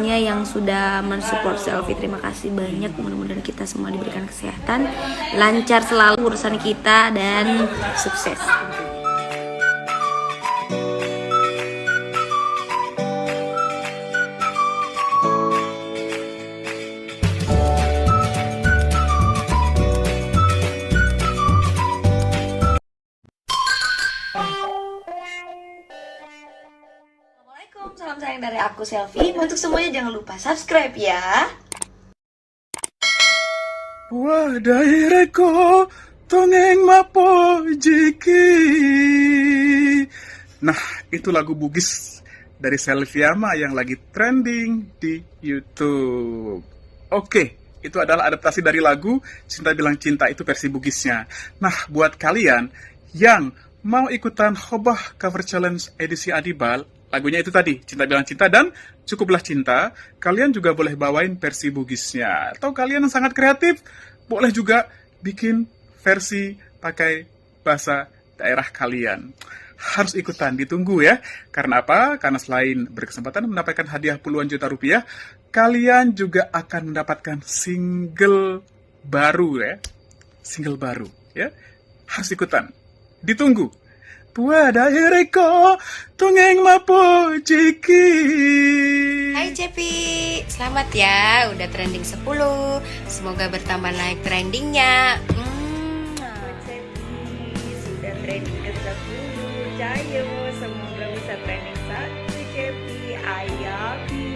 semuanya yang sudah mensupport selfie. Terima kasih banyak. Mudah-mudahan kita semua diberikan kesehatan, lancar selalu urusan kita, dan sukses. Assalamualaikum, salam sayang dari aku Selfie. Untuk semuanya jangan lupa subscribe ya. Wah, daireko tongeng mapo jiki. Nah, itu lagu Bugis dari Selviama yang lagi trending di YouTube. Oke, itu adalah adaptasi dari lagu Cinta Bilang Cinta, itu versi Bugisnya. Nah, buat kalian yang mau ikutan Hobah Cover Challenge edisi Adibal, lagunya itu tadi, Cinta Bilang Cinta dan Cukuplah Cinta, kalian juga boleh bawain versi Bugisnya. Atau kalian yang sangat kreatif, boleh juga bikin versi pakai bahasa daerah kalian. Harus ikutan, ditunggu ya. Karena apa? Karena selain berkesempatan mendapatkan hadiah puluhan juta rupiah, kalian juga akan mendapatkan single baru ya. Single baru ya. Harus ikutan. Ditunggu. Puada hereko tongeng mapo jiki. Hai Cepi, selamat ya, udah trending 10. Semoga bertambah naik trendingnya. Cepi sudah trending ke 10. Cayo, semoga bisa trending 1 Cepi. I love you.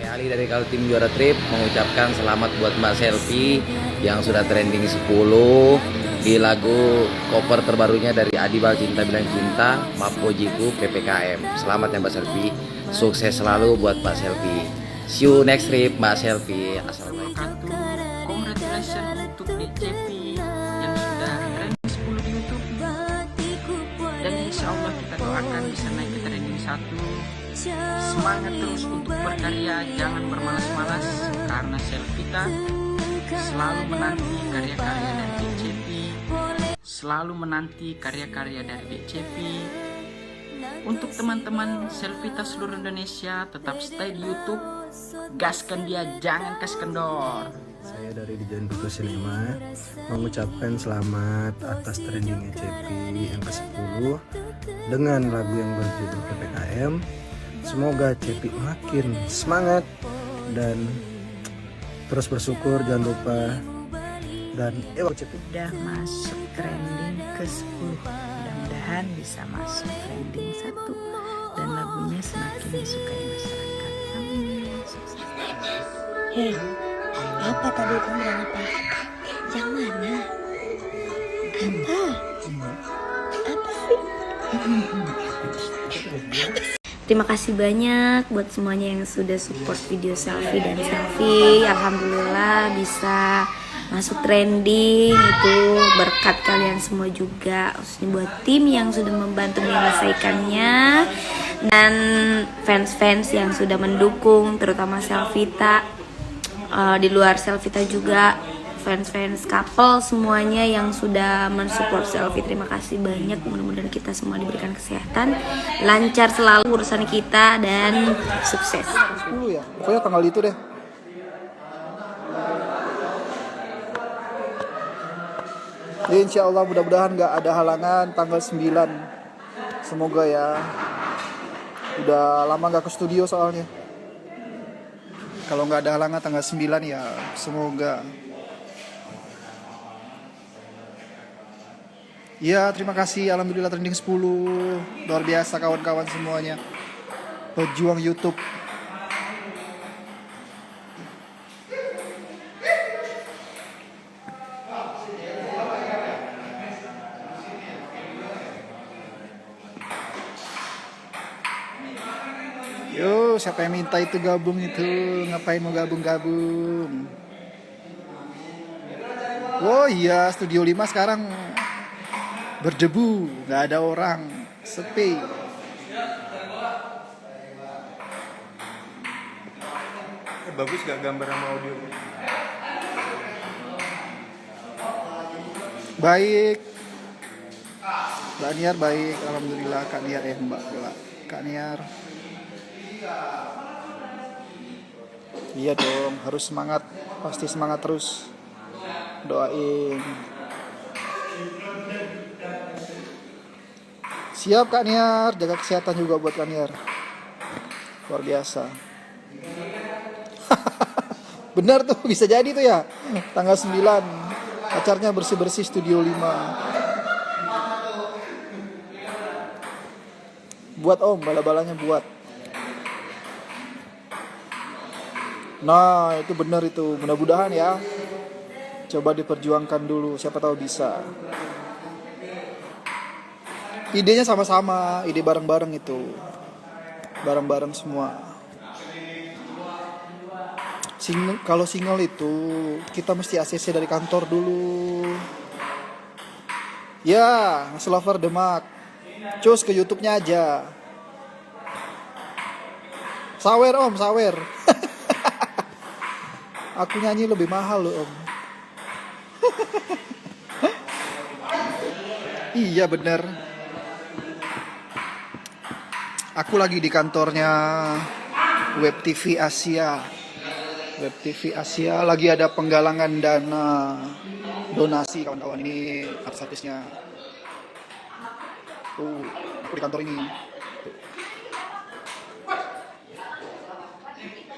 Saya Ali dari Kaltim Juara Trip mengucapkan selamat buat Mbak Selfie yang sudah trending 10 di lagu cover terbarunya dari Adibal Cinta Bilang Cinta, Mapojiku PPKM. Selamat ya Mbak Selfie, sukses selalu buat Mbak Selfie. See you next trip Mbak Selfie. Assalamualaikum. Congratulations untuk DCP yang sudah trending 10 di YouTube. Dan insya Allah kita doakan bisa naik ke trending 1. Semangat terus untuk berkarya, jangan bermalas-malas, karena Selfita selalu menanti karya-karya dari DCP, selalu menanti karya-karya dari DCP. Untuk teman-teman Selfita seluruh Indonesia, tetap stay di YouTube, gaskan dia, jangan kasih kendor. Saya dari Dijen Putu Cinema mengucapkan selamat atas trendingnya Cepi yang ke-10 dengan lagu yang berjudul PPKM. Semoga Cepi makin semangat dan terus bersyukur, jangan lupa. Dan Cepi Udah masuk trending ke 10. Mudah-mudahan bisa masuk trending 1 dan lagunya semakin disukai masyarakat. Amin. Sukses. Hei, apa tadi kamu bilang apa? Yang mana? Apa sih? Terima kasih banyak buat semuanya yang sudah support video Selfie dan Selfie. Alhamdulillah bisa masuk trending, itu berkat kalian semua juga, khususnya buat tim yang sudah membantu menyelesaikannya dan fans-fans yang sudah mendukung, terutama Selfita. Di luar Selfita juga fans-fans couple semuanya yang sudah mensupport Selfie. Terima kasih banyak. Mudah-mudahan kita semua diberikan kesehatan, lancar selalu urusan kita, dan sukses. 10 ya, pokoknya tanggal itu deh. Ya, insya Allah mudah-mudahan gak ada halangan tanggal 9. Semoga ya. Udah lama gak ke studio soalnya. Kalau gak ada halangan tanggal 9 ya semoga. Ya, terima kasih. Alhamdulillah trending 10. Luar biasa kawan-kawan semuanya. Pejuang YouTube. Yo, siapa yang minta itu gabung itu? Ngapain mau gabung-gabung? Oh iya, Studio 5 sekarang berdebu, nggak ada orang, sepi. Bagus gak gambar sama audio? Baik. Mbak Niar baik, alhamdulillah. Kak Niar Kak Niar. Iya dong, harus semangat, pasti semangat terus. Doain. Siap Kak Niar, jaga kesehatan juga buat Kak Niar. Luar biasa. Benar tuh, bisa jadi tuh ya. Tanggal 9, pacarnya bersih-bersih Studio 5. Buat Om, bala-balanya buat. Nah, itu benar itu. Mudah-mudahan ya. Coba diperjuangkan dulu, siapa tahu bisa. Idenya sama-sama, ide bareng-bareng itu. Bareng-bareng semua. Kalau single itu kita mesti ACC dari kantor dulu. Ya, Lover Demak. Cus ke YouTube-nya aja. Sawer Om, sawer. Aku nyanyi lebih mahal loh Om. Iya bener. Aku lagi di kantornya Web TV Asia. Web TV Asia lagi ada penggalangan dana donasi kawan-kawan, ini artis-artisnya. Tuh, aku di kantor ini. Tuh.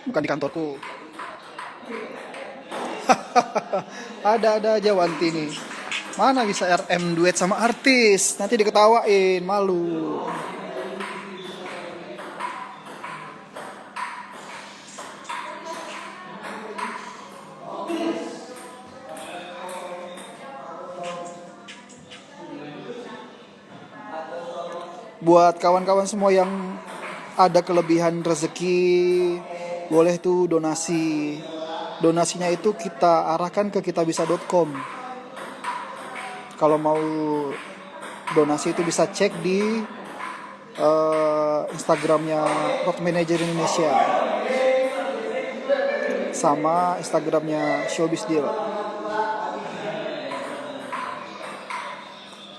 Bukan di kantorku. Ada aja Wanti nih. Mana bisa RM duet sama artis? Nanti diketawain, malu. Buat kawan-kawan semua yang ada kelebihan rezeki, boleh tuh donasi. Donasinya itu kita arahkan ke kitabisa.com. Kalau mau donasi itu bisa cek di Instagramnya Rock Manager Indonesia sama Instagramnya Showbiz Deal.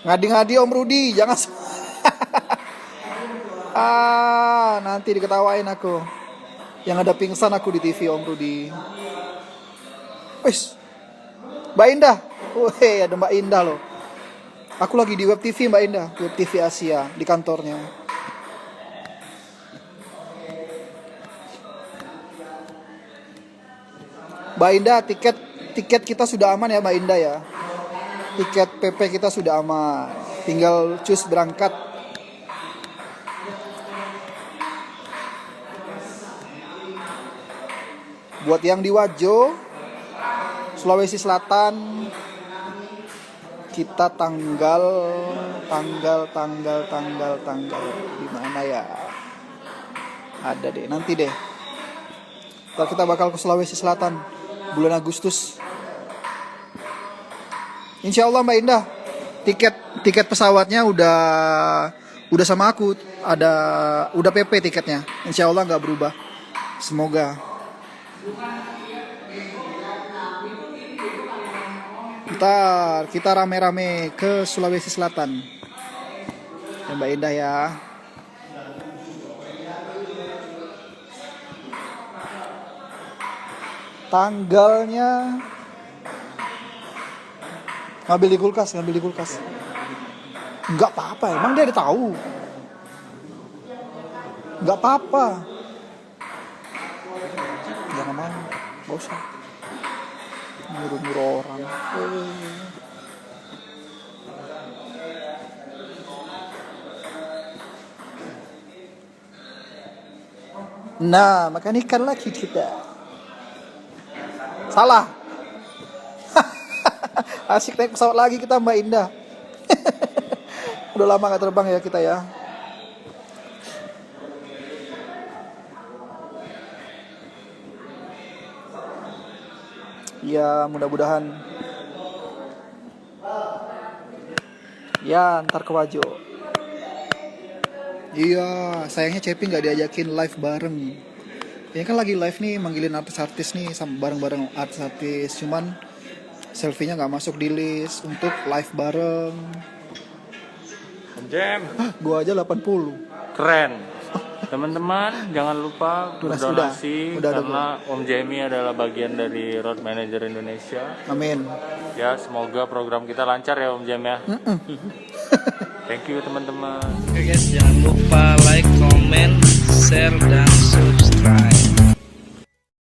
Ngadi-ngadi Om Rudi, jangan nanti diketawain aku. Yang ada pingsan aku di TV Om Rudi. Wis, Mbak Indah. Wih, ada Mbak Indah loh. Aku lagi di Web TV Mbak Indah, Web TV Asia di kantornya. Mbak Indah, tiket kita sudah aman ya Mbak Indah ya. Tiket PP kita sudah aman. Tinggal cus berangkat. Buat yang di Wajo, Sulawesi Selatan, kita tanggal di mana ya? Ada deh, nanti deh. Ntar kita bakal ke Sulawesi Selatan bulan Agustus. Insya Allah Mbak Indah, tiket pesawatnya udah sama aku, udah PP tiketnya. Insya Allah nggak berubah. Semoga. Ntar kita rame-rame ke Sulawesi Selatan ya Mbak Indah ya. Tanggalnya ngambil di kulkas. Nggak apa-apa, emang dia ada tahu. Nggak apa-apa. Jangan mau, nggak usah nyuruh orang. Nah, makan ikan lagi kita. Salah. Asik naik pesawat lagi kita Mbak Indah. Udah lama gak terbang ya kita ya. Ya mudah-mudahan. Ya ntar ke Wajo. Iya sayangnya Cepi gak diajakin live bareng. Ini kan lagi live nih manggilin artis-artis nih sama bareng-bareng artis-artis. Cuman selfie-nya gak masuk di list untuk live bareng. Jam. Gua aja 80. Keren. Teman-teman jangan lupa berdonasi karena Om Jamie adalah bagian dari Road Manager Indonesia. Amin. Ya, semoga program kita lancar ya Om Jam ya. Thank you teman-teman. Oke guys, jangan lupa like, comment, share, dan subscribe.